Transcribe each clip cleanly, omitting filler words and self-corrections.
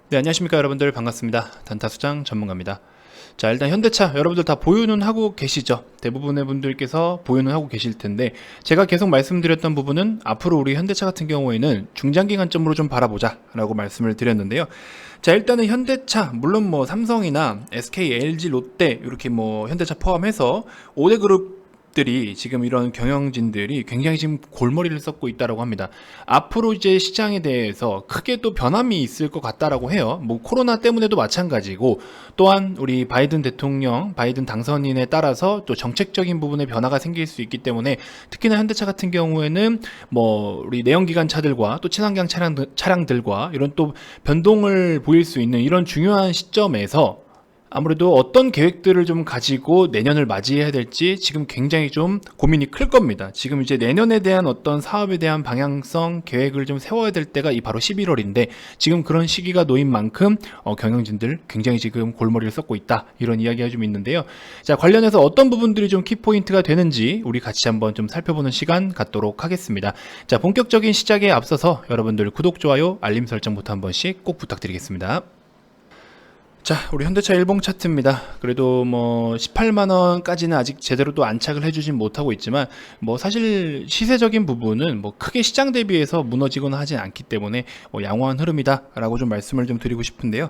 네, 안녕하십니까 여러분들. 반갑습니다. 단타수장 전문가입니다. 자, 일단 현대차 여러분들 다 보유는 하고 계시죠? 대부분의 분들께서 보유는 하고 계실 텐데, 제가 계속 말씀드렸던 부분은 앞으로 우리 현대차 같은 경우에는 중장기 관점으로 좀 바라보자 라고 말씀을 드렸는데요. 자, 일단은 현대차, 물론 뭐 삼성이나 SK, LG, 롯데 이렇게 뭐 현대차 포함해서 5대 그룹 들이 지금 이런 경영진들이 굉장히 지금 골머리를 썩고 있다라고 합니다. 앞으로 이제 시장에 대해서 크게 또 변함이 있을 것 같다라고 해요. 뭐 코로나 때문에도 마찬가지고, 또한 우리 바이든 대통령, 바이든 당선인에 따라서 또 정책적인 부분에 변화가 생길 수 있기 때문에, 특히나 현대차 같은 경우에는 뭐 우리 내연기관 차들과 또 친환경 차량들과 이런 또 변동을 보일 수 있는 이런 중요한 시점에서 아무래도 어떤 계획들을 좀 가지고 내년을 맞이해야 될지 지금 굉장히 좀 고민이 클 겁니다. 지금 이제 내년에 대한 어떤 사업에 대한 방향성 계획을 좀 세워야 될 때가 이 바로 11월인데, 지금 그런 시기가 놓인 만큼 경영진들 굉장히 지금 골머리를 썩고 있다, 이런 이야기가 좀 있는데요. 자, 관련해서 어떤 부분들이 좀 키포인트가 되는지 우리 같이 한번 좀 살펴보는 시간 갖도록 하겠습니다. 자, 본격적인 시작에 앞서서 여러분들 구독, 좋아요, 알림 설정부터 한 번씩 꼭 부탁드리겠습니다. 자, 우리 현대차 일봉 차트입니다. 그래도 뭐 18만원까지는 아직 제대로 또 안착을 해주진 못하고 있지만, 뭐 사실 시세적인 부분은 뭐 크게 시장 대비해서 무너지거나 하진 않기 때문에 뭐 양호한 흐름이다 라고 좀 말씀을 좀 드리고 싶은데요.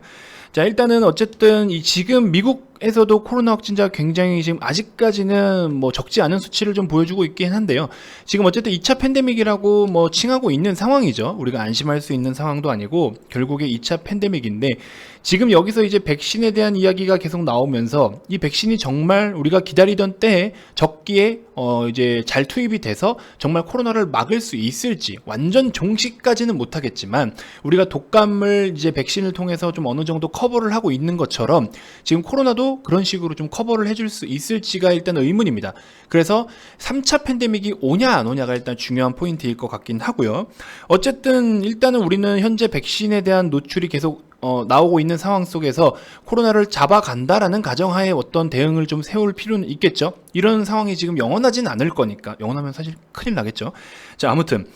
자, 일단은 어쨌든 이 지금 미국에서도 코로나 확진자가 굉장히 지금 아직까지는 뭐 적지 않은 수치를 좀 보여주고 있긴 한데요. 지금 어쨌든 2차 팬데믹이라고 뭐 칭하고 있는 상황이죠. 우리가 안심할 수 있는 상황도 아니고 결국에 2차 팬데믹인데, 지금 여기서 이제 백신에 대한 이야기가 계속 나오면서 이 백신이 정말 우리가 기다리던 때에 적기에 이제 잘 투입이 돼서 정말 코로나를 막을 수 있을지, 완전 종식까지는 못하겠지만 우리가 독감을 이제 백신을 통해서 좀 어느 정도 커버를 하고 있는 것처럼 지금 코로나도 그런 식으로 좀 커버를 해줄 수 있을지가 일단 의문입니다. 그래서 3차 팬데믹이 오냐 안 오냐가 일단 중요한 포인트일 것 같긴 하고요. 어쨌든 일단은 우리는 현재 백신에 대한 노출이 계속 나오고 있는 상황 속에서 코로나를 잡아간다라는 가정하에 어떤 대응을 좀 세울 필요는 있겠죠. 이런 상황이 지금 영원하진 않을 거니까. 영원하면 사실 큰일 나겠죠. 자, 아무튼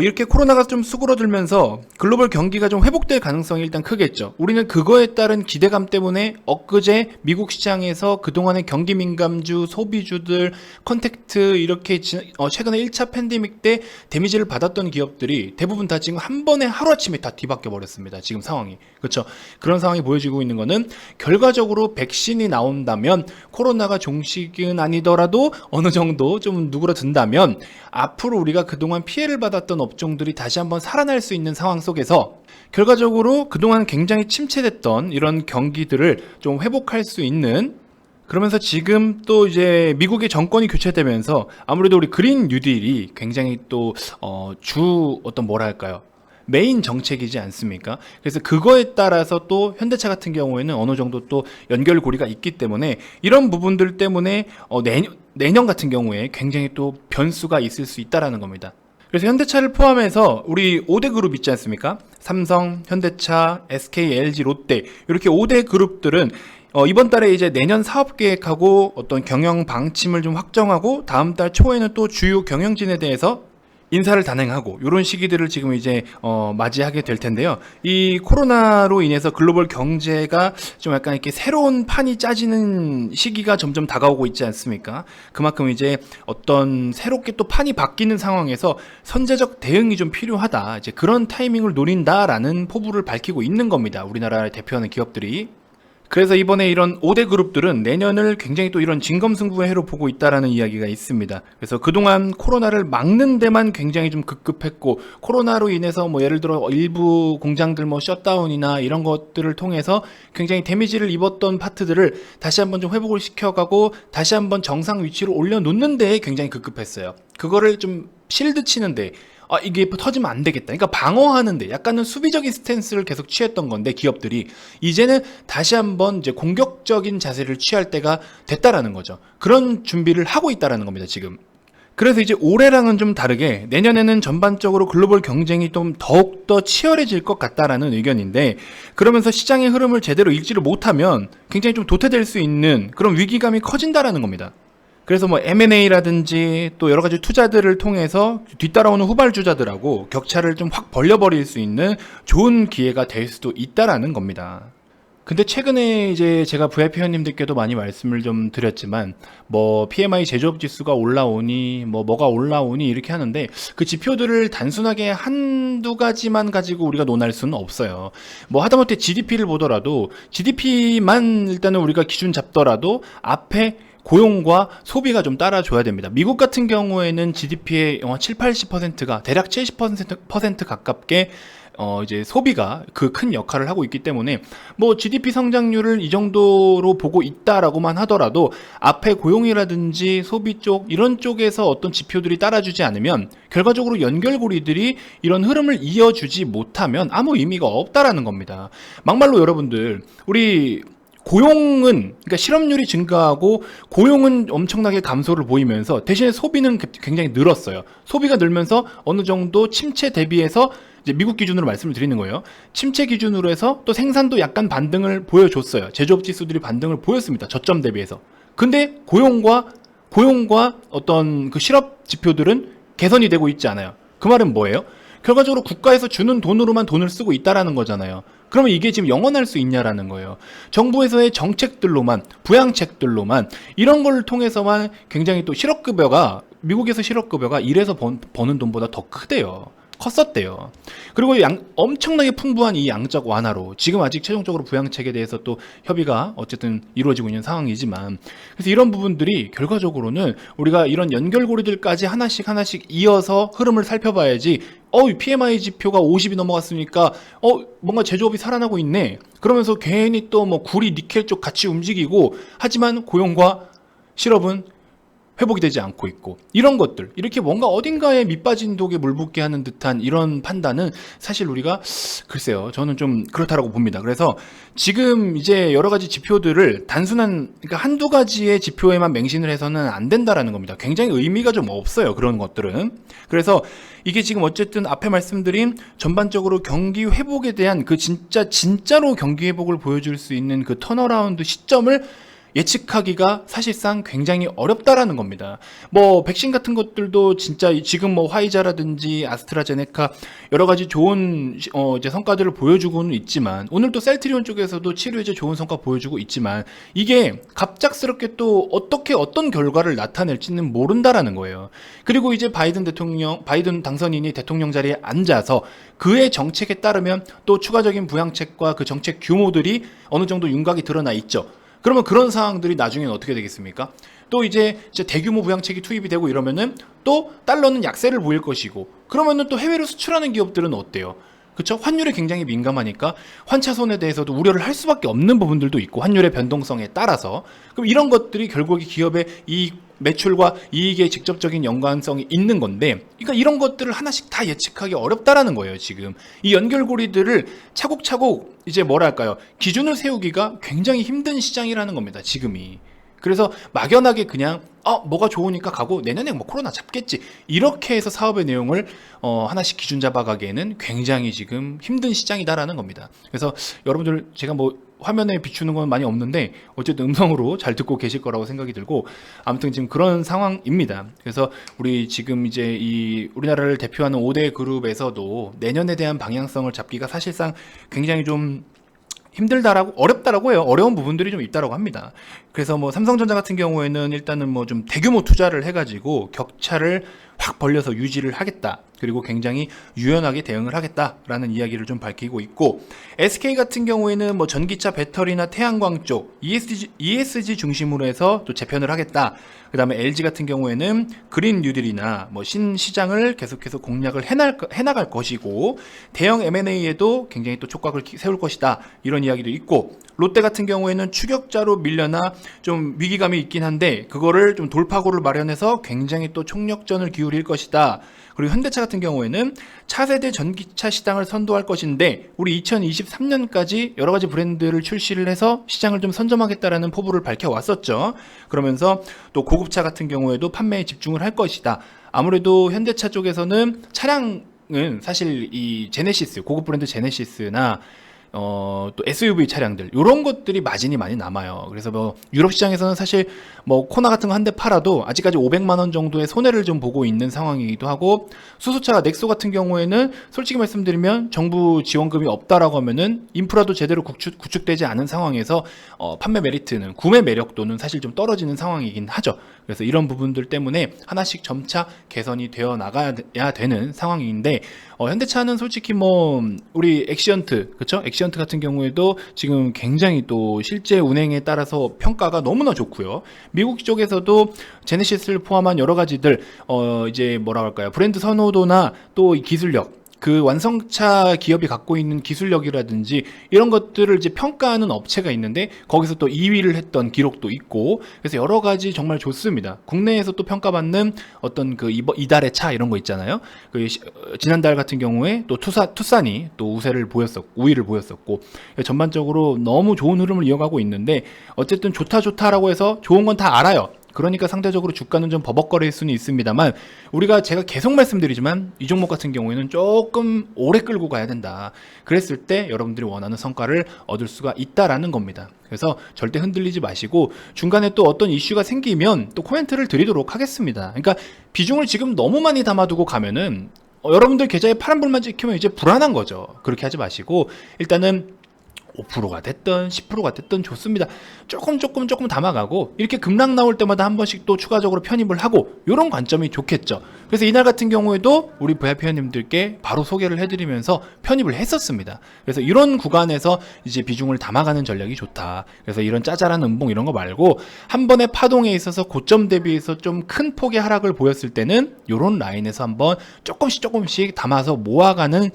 이렇게 코로나가 좀 수그러들면서 글로벌 경기가 좀 회복될 가능성이 일단 크겠죠. 우리는 그거에 따른 기대감 때문에 엊그제 미국 시장에서 그동안의 경기 민감주, 소비주들, 컨택트 이렇게 최근에 1차 팬데믹 때 데미지를 받았던 기업들이 대부분 다 지금 한 번에 하루아침에 다 뒤바뀌어 버렸습니다. 지금 상황이. 그렇죠. 그런 상황이 보여지고 있는 거는 결과적으로 백신이 나온다면, 코로나가 종식은 아니더라도 어느 정도 좀 누그러든다면 앞으로 우리가 그동안 피해를 받았던 업종들이 다시 한번 살아날 수 있는 상황 속에서 결과적으로 그동안 굉장히 침체됐던 이런 경기들을 좀 회복할 수 있는, 그러면서 지금 또 이제 미국의 정권이 교체되면서 아무래도 우리 그린 뉴딜이 굉장히 또 어떤 뭐랄까요, 메인 정책이지 않습니까? 그래서 그거에 따라서 또 현대차 같은 경우에는 어느 정도 또 연결고리가 있기 때문에 이런 부분들 때문에 내년 같은 경우에 굉장히 또 변수가 있을 수 있다라는 겁니다. 그래서 현대차를 포함해서 우리 5대 그룹 있지 않습니까? 삼성, 현대차, SK, LG, 롯데, 이렇게 5대 그룹들은 이번 달에 이제 내년 사업 계획하고 어떤 경영 방침을 좀 확정하고, 다음 달 초에는 또 주요 경영진에 대해서 인사를 단행하고, 이런 시기들을 지금 이제 맞이하게 될 텐데요. 이 코로나로 인해서 글로벌 경제가 좀 약간 이렇게 새로운 판이 짜지는 시기가 점점 다가오고 있지 않습니까? 그만큼 이제 어떤 새롭게 또 판이 바뀌는 상황에서 선제적 대응이 좀 필요하다, 이제 그런 타이밍을 노린다라는 포부를 밝히고 있는 겁니다. 우리나라를 대표하는 기업들이. 그래서 이번에 이런 5대 그룹들은 내년을 굉장히 또 이런 진검승부의 해로 보고 있다라는 이야기가 있습니다. 그래서 그동안 코로나를 막는 데만 굉장히 좀 급급했고, 코로나로 인해서 뭐 예를 들어 일부 공장들 뭐 셧다운이나 이런 것들을 통해서 굉장히 데미지를 입었던 파트들을 다시 한번 좀 회복을 시켜가고 다시 한번 정상 위치로 올려놓는 데에 굉장히 급급했어요. 그거를 좀 실드 치는데, 이게 터지면 안 되겠다, 그러니까 방어하는데 약간은 수비적인 스탠스를 계속 취했던 건데, 기업들이 이제는 다시 한번 이제 공격적인 자세를 취할 때가 됐다라는 거죠. 그런 준비를 하고 있다라는 겁니다, 지금. 그래서 이제 올해랑은 좀 다르게 내년에는 전반적으로 글로벌 경쟁이 좀 더욱더 치열해질 것 같다라는 의견인데, 그러면서 시장의 흐름을 제대로 읽지를 못하면 굉장히 좀 도태될 수 있는 그런 위기감이 커진다라는 겁니다. 그래서 뭐 M&A라든지 또 여러 가지 투자들을 통해서 뒤따라오는 후발주자들하고 격차를 좀 확 벌려버릴 수 있는 좋은 기회가 될 수도 있다라는 겁니다. 근데 최근에 이제 제가 VIP 회원님들께도 많이 말씀을 좀 드렸지만 뭐 PMI 제조업 지수가 올라오니 뭐가 올라오니 이렇게 하는데 그 지표들을 단순하게 한두 가지만 가지고 우리가 논할 수는 없어요. 뭐 하다못해 GDP를 보더라도 GDP만 일단은 우리가 기준 잡더라도 앞에 고용과 소비가 좀 따라줘야 됩니다. 미국 같은 경우에는 GDP의 7, 80%가 대략 70% 가깝게 이제 소비가 그 큰 역할을 하고 있기 때문에 뭐 GDP 성장률을 이 정도로 보고 있다라고만 하더라도 앞에 고용이라든지 소비 쪽 이런 쪽에서 어떤 지표들이 따라주지 않으면 결과적으로 연결고리들이 이런 흐름을 이어주지 못하면 아무 의미가 없다라는 겁니다. 막말로 여러분들 우리 고용은 그러니까 실업률이 증가하고 고용은 엄청나게 감소를 보이면서 대신에 소비는 굉장히 늘었어요. 소비가 늘면서 어느 정도 침체 대비해서 이제 미국 기준으로 말씀을 드리는 거예요. 침체 기준으로 해서 또 생산도 약간 반등을 보여줬어요. 제조업 지수들이 반등을 보였습니다. 저점 대비해서. 근데 고용과 어떤 그 실업 지표들은 개선이 되고 있지 않아요. 그 말은 뭐예요? 결과적으로 국가에서 주는 돈으로만 돈을 쓰고 있다라는 거잖아요. 그러면 이게 지금 영원할 수 있냐라는 거예요. 정부에서의 정책들로만, 부양책들로만 이런 걸 통해서만 굉장히 또 실업급여가 미국에서 실업급여가 일해서 버는 돈보다 더 크대요. 컸었대요. 그리고 엄청나게 풍부한 이 양적 완화로 지금 아직 최종적으로 부양책에 대해서 또 협의가 어쨌든 이루어지고 있는 상황이지만 그래서 이런 부분들이 결과적으로는 우리가 이런 연결고리들까지 하나씩 이어서 흐름을 살펴봐야지 PMI 지표가 50이 넘어갔으니까 뭔가 제조업이 살아나고 있네 그러면서 괜히 또 뭐 구리 니켈 쪽 같이 움직이고 하지만 고용과 실업은 회복이 되지 않고 있고 이런 것들 이렇게 뭔가 어딘가에 밑빠진 독에 물 붓게 하는 듯한 이런 판단은 사실 우리가 글쎄요 저는 좀 그렇다라고 봅니다. 그래서 지금 이제 여러 가지 지표들을 단순한 그러니까 한두 가지의 지표에만 맹신을 해서는 안 된다라는 겁니다. 굉장히 의미가 좀 없어요 그런 것들은. 그래서 이게 지금 어쨌든 앞에 말씀드린 전반적으로 경기 회복에 대한 그 진짜로 경기 회복을 보여줄 수 있는 그 턴어라운드 시점을 예측하기가 사실상 굉장히 어렵다라는 겁니다. 뭐 백신 같은 것들도 진짜 지금 뭐 화이자라든지 아스트라제네카 여러 가지 좋은 이제 성과들을 보여주고는 있지만 오늘 또 셀트리온 쪽에서도 치료제 좋은 성과 보여주고 있지만 이게 갑작스럽게 또 어떤 결과를 나타낼지는 모른다라는 거예요. 그리고 이제 바이든 당선인이 대통령 자리에 앉아서 그의 정책에 따르면 또 추가적인 부양책과 그 정책 규모들이 어느 정도 윤곽이 드러나 있죠. 그러면 그런 상황들이 나중에는 어떻게 되겠습니까? 또 이제 대규모 부양책이 투입이 되고 이러면은 또 달러는 약세를 보일 것이고 그러면은 또 해외로 수출하는 기업들은 어때요? 그렇죠? 환율에 굉장히 민감하니까 환차손에 대해서도 우려를 할 수밖에 없는 부분들도 있고 환율의 변동성에 따라서 그럼 이런 것들이 결국에 기업의 이 매출과 이익에 직접적인 연관성이 있는 건데 그러니까 이런 것들을 하나씩 다 예측하기 어렵다라는 거예요. 지금 이 연결고리들을 차곡차곡 이제 뭐랄까요 기준을 세우기가 굉장히 힘든 시장이라는 겁니다. 지금이. 그래서 막연하게 그냥 뭐가 좋으니까 가고 내년에 뭐 코로나 잡겠지 이렇게 해서 사업의 내용을 하나씩 기준 잡아가기에는 굉장히 지금 힘든 시장이다라는 겁니다. 그래서 여러분들 제가 뭐 화면에 비추는 건 많이 없는데 어쨌든 음성으로 잘 듣고 계실 거라고 생각이 들고 아무튼 지금 그런 상황입니다. 그래서 우리 지금 이제 이 우리나라를 대표하는 5대 그룹에서도 내년에 대한 방향성을 잡기가 사실상 굉장히 좀 어렵다라고 해요. 어려운 부분들이 좀 있다라고 합니다. 그래서 뭐 삼성전자 같은 경우에는 일단은 뭐 좀 대규모 투자를 해가지고 격차를 확 벌려서 유지를 하겠다. 그리고 굉장히 유연하게 대응을 하겠다라는 이야기를 좀 밝히고 있고 SK 같은 경우에는 뭐 전기차 배터리나 태양광 쪽 ESG 중심으로 해서 또 재편을 하겠다. 그 다음에 LG 같은 경우에는 그린 뉴딜이나 뭐 신시장을 계속해서 공략을 해나갈 것이고 대형 M&A에도 굉장히 또 촉각을 세울 것이다. 이런 이야기도 있고 롯데 같은 경우에는 추격자로 밀려나 좀 위기감이 있긴 한데 그거를 좀 돌파구를 마련해서 굉장히 또 총력전을 기울일 것이다. 그리고 현대차 같은 경우에는 차세대 전기차 시장을 선도할 것인데 우리 2023년까지 여러 가지 브랜드를 출시를 해서 시장을 좀 선점하겠다라는 포부를 밝혀왔었죠. 그러면서 또 고급차 같은 경우에도 판매에 집중을 할 것이다. 아무래도 현대차 쪽에서는 차량은 사실 이 제네시스, 고급 브랜드 제네시스나 또 SUV 차량들 이런 것들이 마진이 많이 남아요. 그래서 뭐 유럽 시장에서는 사실 뭐 코나 같은 거 한 대 팔아도 아직까지 500만 원 정도의 손해를 좀 보고 있는 상황이기도 하고, 수소차 넥소 같은 경우에는 솔직히 말씀드리면 정부 지원금이 없다라고 하면은 인프라도 제대로 구축되지 않은 상황에서 판매 메리트는, 구매 매력도는 사실 좀 떨어지는 상황이긴 하죠. 그래서 이런 부분들 때문에 하나씩 점차 개선이 되어 나가야 되는 상황인데, 현대차는 솔직히 뭐 우리 엑시언트, 그쵸? 엑시언트 같은 경우에도 지금 굉장히 또 실제 운행에 따라서 평가가 너무나 좋고요. 미국 쪽에서도 제네시스를 포함한 여러 가지들 이제 뭐라 할까요? 브랜드 선호도나 또 이 기술력, 그 완성차 기업이 갖고 있는 기술력이라든지 이런 것들을 이제 평가하는 업체가 있는데 거기서 또 2위를 했던 기록도 있고, 그래서 여러 가지 정말 좋습니다. 국내에서 또 평가받는 어떤 그 이달의 차 이런 거 있잖아요. 지난달 같은 경우에 또 투싼이 또 우위를 보였었고, 전반적으로 너무 좋은 흐름을 이어가고 있는데, 어쨌든 좋다라고 해서 좋은 건 다 알아요. 그러니까 상대적으로 주가는 좀 버벅거릴 수는 있습니다만, 제가 계속 말씀드리지만 이 종목 같은 경우에는 조금 오래 끌고 가야 된다. 그랬을 때 여러분들이 원하는 성과를 얻을 수가 있다라는 겁니다. 그래서 절대 흔들리지 마시고, 중간에 또 어떤 이슈가 생기면 또 코멘트를 드리도록 하겠습니다. 그러니까 비중을 지금 너무 많이 담아두고 가면은 여러분들 계좌에 파란불만 찍히면 이제 불안한 거죠. 그렇게 하지 마시고, 일단은 5%가 됐든 10%가 됐든 좋습니다. 조금 담아가고, 이렇게 급락 나올 때마다 한 번씩 또 추가적으로 편입을 하고, 이런 관점이 좋겠죠. 그래서 이날 같은 경우에도 우리 VIP 회원님들께 바로 소개를 해드리면서 편입을 했었습니다. 그래서 이런 구간에서 이제 비중을 담아가는 전략이 좋다. 그래서 이런 짜잘한 음봉 이런 거 말고, 한 번의 파동에 있어서 고점 대비해서 좀 큰 폭의 하락을 보였을 때는 이런 라인에서 한번 조금씩 담아서 모아가는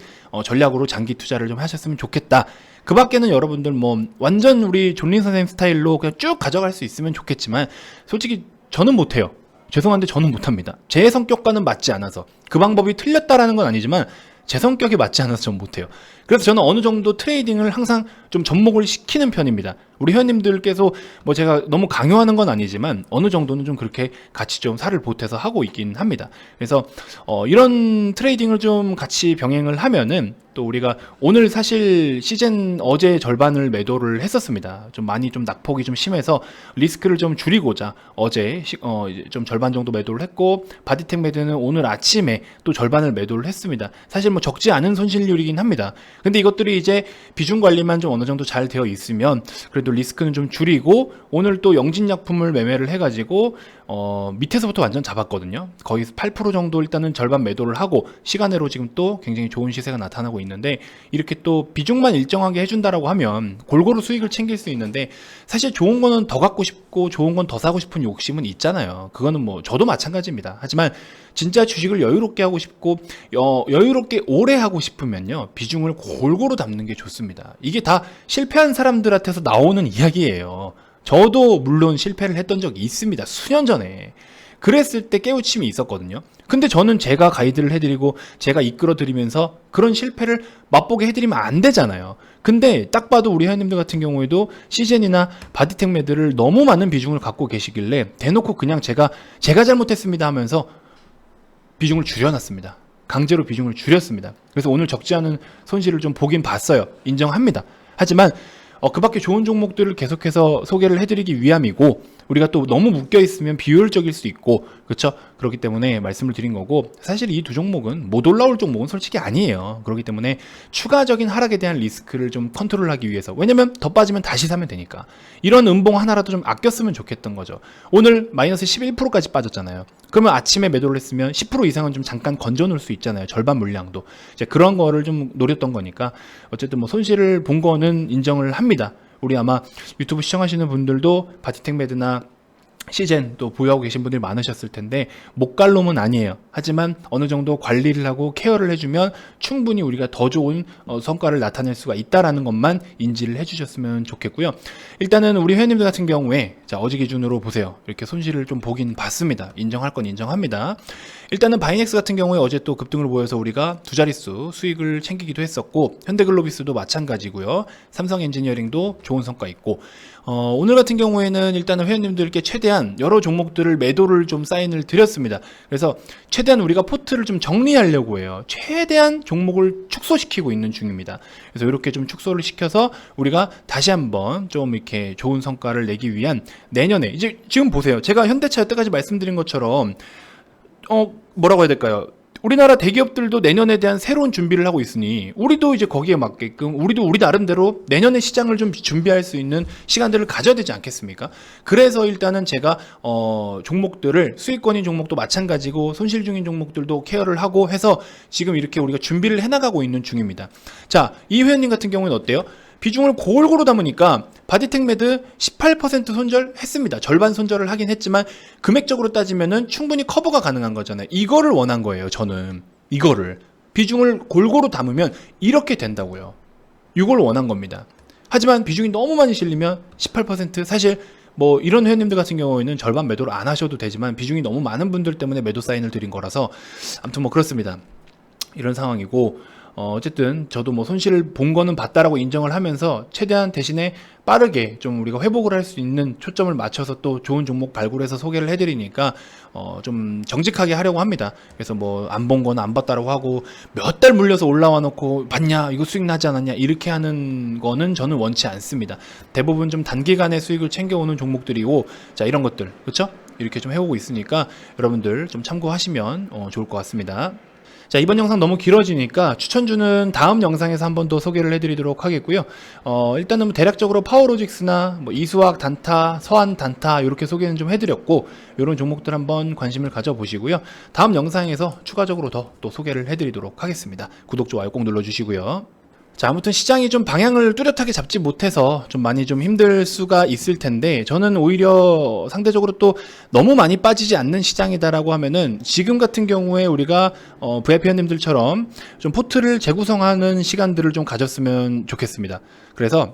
전략으로 장기 투자를 좀 하셨으면 좋겠다. 그 밖에는 여러분들 뭐 완전 우리 존린 선생님 스타일로 그냥 쭉 가져갈 수 있으면 좋겠지만, 솔직히 저는 못해요. 죄송한데 저는 못합니다. 제 성격과는 맞지 않아서. 그 방법이 틀렸다라는 건 아니지만 제 성격에 맞지 않아서 전 못해요. 그래서 저는 어느 정도 트레이딩을 항상 좀 접목을 시키는 편입니다. 우리 회원님들께서 뭐 제가 너무 강요하는 건 아니지만 어느 정도는 좀 그렇게 같이 좀 살을 보태서 하고 있긴 합니다. 그래서 이런 트레이딩을 좀 같이 병행을 하면은, 또 우리가 오늘 사실 시즌 어제 절반을 매도를 했었습니다. 좀 많이 좀 낙폭이 좀 심해서 리스크를 좀 줄이고자 어제 좀 절반 정도 매도를 했고, 바디텍 매드는 오늘 아침에 또 절반을 매도를 했습니다. 사실 뭐 적지 않은 손실률이긴 합니다. 근데 이것들이 이제 비중 관리만 좀 어느 정도 잘 되어 있으면 그래도 리스크는 좀 줄이고, 오늘 또 영진약품을 매매를 해가지고 밑에서부터 완전 잡았거든요. 거의 8% 정도 일단은 절반 매도를 하고, 시간으로 지금 또 굉장히 좋은 시세가 나타나고 있는데, 이렇게 또 비중만 일정하게 해준다라고 하면 골고루 수익을 챙길 수 있는데, 사실 좋은 거는 더 갖고 싶고 좋은 건 더 사고 싶은 욕심은 있잖아요. 그거는 뭐 저도 마찬가지입니다. 하지만 진짜 주식을 여유롭게 하고 싶고 여유롭게 오래 하고 싶으면요, 비중을 골고루 담는 게 좋습니다. 이게 다 실패한 사람들한테서 나오는 이야기예요. 저도 물론 실패를 했던 적이 있습니다. 수년 전에. 그랬을 때 깨우침이 있었거든요. 근데 저는 제가 가이드를 해드리고 제가 이끌어드리면서 그런 실패를 맛보게 해드리면 안 되잖아요. 근데 딱 봐도 우리 회원님들 같은 경우에도 시즌이나 바디텍 매드를 너무 많은 비중을 갖고 계시길래 대놓고 그냥 제가 잘못했습니다 하면서 비중을 줄여놨습니다. 강제로 비중을 줄였습니다. 그래서 오늘 적지 않은 손실을 좀 보긴 봤어요. 인정합니다. 하지만 그 밖에 좋은 종목들을 계속해서 소개를 해드리기 위함이고, 우리가 또 너무 묶여있으면 비효율적일 수 있고, 그렇죠? 그렇기 때문에 말씀을 드린 거고, 사실 이 두 종목은 못 올라올 종목은 솔직히 아니에요. 그렇기 때문에 추가적인 하락에 대한 리스크를 좀 컨트롤하기 위해서, 왜냐면 더 빠지면 다시 사면 되니까, 이런 음봉 하나라도 좀 아꼈으면 좋겠던 거죠. 오늘 마이너스 11%까지 빠졌잖아요. 그러면 아침에 매도를 했으면 10% 이상은 좀 잠깐 건져 놓을 수 있잖아요. 절반 물량도. 이제 그런 거를 좀 노렸던 거니까, 어쨌든 뭐 손실을 본 거는 인정을 합니다. 우리 아마 유튜브 시청하시는 분들도 바디텍 매드나 시젠 또 보유하고 계신 분들이 많으셨을 텐데, 못 갈 놈은 아니에요. 하지만 어느 정도 관리를 하고 케어를 해주면 충분히 우리가 더 좋은 성과를 나타낼 수가 있다라는 것만 인지를 해주셨으면 좋겠고요. 일단은 우리 회원님들 같은 경우에 어제 기준으로 보세요. 이렇게 손실을 좀 보긴 봤습니다. 인정할 건 인정합니다. 일단은 바이넥스 같은 경우에 어제 또 급등을 보여서 우리가 두 자릿수 수익을 챙기기도 했었고, 현대글로비스도 마찬가지고요. 삼성 엔지니어링도 좋은 성과 있고, 오늘 같은 경우에는 일단은 회원님들께 최대한 최대한 여러 종목들을 매도를 좀 사인을 드렸습니다. 그래서 최대한 우리가 포트를 좀 정리하려고 해요. 최대한 종목을 축소시키고 있는 중입니다. 그래서 이렇게 좀 축소를 시켜서 우리가 다시 한번 좀 이렇게 좋은 성과를 내기 위한 내년에, 이제 지금 보세요. 제가 현대차 여태까지 말씀드린 것처럼 뭐라고 해야 될까요? 우리나라 대기업들도 내년에 대한 새로운 준비를 하고 있으니 우리도 이제 거기에 맞게끔 우리도 우리 나름대로 내년에 시장을 좀 준비할 수 있는 시간들을 가져야 되지 않겠습니까? 그래서 일단은 제가 종목들을, 수익권인 종목도 마찬가지고 손실 중인 종목들도 케어를 하고 해서 지금 이렇게 우리가 준비를 해나가고 있는 중입니다. 자, 이 회원님 같은 경우는 어때요? 비중을 골고루 담으니까 바디텍메드 18% 손절했습니다. 절반 손절을 하긴 했지만 금액적으로 따지면은 충분히 커버가 가능한 거잖아요. 이거를 원한 거예요. 저는 이거를 비중을 골고루 담으면 이렇게 된다고요. 이걸 원한 겁니다. 하지만 비중이 너무 많이 실리면 18% 사실 뭐 이런 회원님들 같은 경우에는 절반 매도를 안 하셔도 되지만 비중이 너무 많은 분들 때문에 매도 사인을 드린 거라서 아무튼 뭐 그렇습니다. 이런 상황이고 어쨌든 저도 뭐 손실을 본 거는 봤다라고 인정을 하면서 최대한 대신에 빠르게 좀 우리가 회복을 할 수 있는 초점을 맞춰서 또 좋은 종목 발굴해서 소개를 해드리니까 좀 정직하게 하려고 합니다. 그래서 뭐 안 본 거는 안 봤다라고 하고 몇 달 물려서 올라와 놓고 봤냐 이거 수익 나지 않았냐 이렇게 하는 거는 저는 원치 않습니다. 대부분 좀 단기간에 수익을 챙겨오는 종목들이고, 자 이런 것들 그렇죠? 이렇게 좀 해오고 있으니까 여러분들 좀 참고하시면 좋을 것 같습니다. 자, 이번 영상 너무 길어지니까 추천주는 다음 영상에서 한 번 더 소개를 해드리도록 하겠고요. 일단은 뭐 대략적으로 파워로직스나 뭐 이수학 단타, 서한 단타 이렇게 소개는 좀 해드렸고, 이런 종목들 한번 관심을 가져보시고요. 다음 영상에서 추가적으로 더 또 소개를 해드리도록 하겠습니다. 구독, 좋아요 꼭 눌러주시고요. 자, 아무튼 시장이 좀 방향을 뚜렷하게 잡지 못해서 좀 많이 좀 힘들 수가 있을 텐데, 저는 오히려 상대적으로 또 너무 많이 빠지지 않는 시장이다라고 하면은 지금 같은 경우에 우리가 VIP원님들처럼 좀 포트를 재구성하는 시간들을 좀 가졌으면 좋겠습니다. 그래서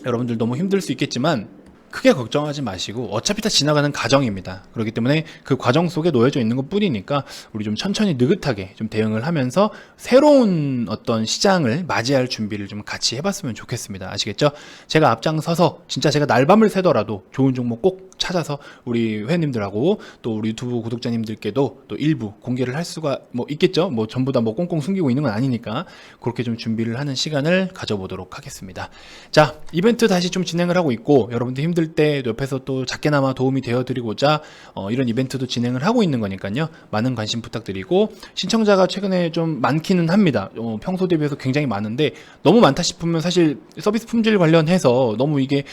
여러분들 너무 힘들 수 있겠지만 크게 걱정하지 마시고 어차피 다 지나가는 과정입니다. 그렇기 때문에 그 과정 속에 놓여져 있는 것 뿐이니까 우리 좀 천천히 느긋하게 좀 대응을 하면서 새로운 어떤 시장을 맞이할 준비를 좀 같이 해봤으면 좋겠습니다. 아시겠죠? 제가 앞장서서 진짜 제가 날밤을 새더라도 좋은 종목 꼭 찾아서 우리 회원님들하고 또 우리 유튜브 구독자님들께도 또 일부 공개를 할 수가 뭐 있겠죠? 뭐 전부 다 뭐 꽁꽁 숨기고 있는 건 아니니까 그렇게 좀 준비를 하는 시간을 가져보도록 하겠습니다. 자, 이벤트 다시 좀 진행을 하고 있고, 여러분들 힘들 때 옆에서 또 작게나마 도움이 되어드리고자 이런 이벤트도 진행을 하고 있는 거니까요. 많은 관심 부탁드리고, 신청자가 최근에 좀 많기는 합니다. 평소 대비해서 굉장히 많은데 너무 많다 싶으면 사실 서비스 품질 관련해서 너무 이게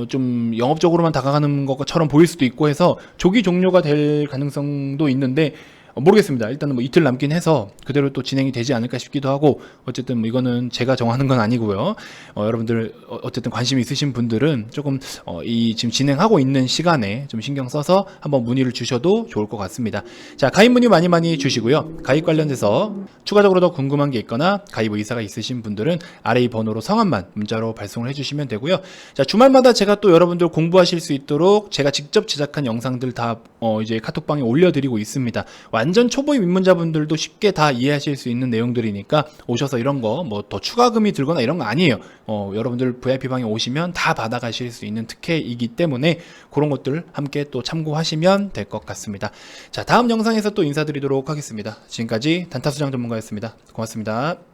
좀 영업적으로만 다가가는 것처럼 보일 수도 있고 해서 조기 종료가 될 가능성도 있는데 모르겠습니다. 일단은 뭐 이틀 남긴 해서 그대로 또 진행이 되지 않을까 싶기도 하고, 어쨌든 뭐 이거는 제가 정하는 건 아니고요. 여러분들 어쨌든 관심 있으신 분들은 조금 이 지금 진행하고 있는 시간에 좀 신경 써서 한번 문의를 주셔도 좋을 것 같습니다. 자, 가입 문의 많이 주시고요. 가입 관련돼서 추가적으로 더 궁금한 게 있거나 가입 의사가 있으신 분들은 아래 이 번호로 성함만 문자로 발송을 해주시면 되고요. 자, 주말마다 제가 또 여러분들 공부하실 수 있도록 제가 직접 제작한 영상들 다 이제 카톡방에 올려드리고 있습니다. 완전 초보의 입문자분들도 쉽게 다 이해하실 수 있는 내용들이니까 오셔서 이런 거 뭐 더 추가금이 들거나 이런 거 아니에요. 여러분들 VIP방에 오시면 다 받아가실 수 있는 특혜이기 때문에 그런 것들 함께 또 참고하시면 될 것 같습니다. 자, 다음 영상에서 또 인사드리도록 하겠습니다. 지금까지 단타수장 전문가였습니다. 고맙습니다.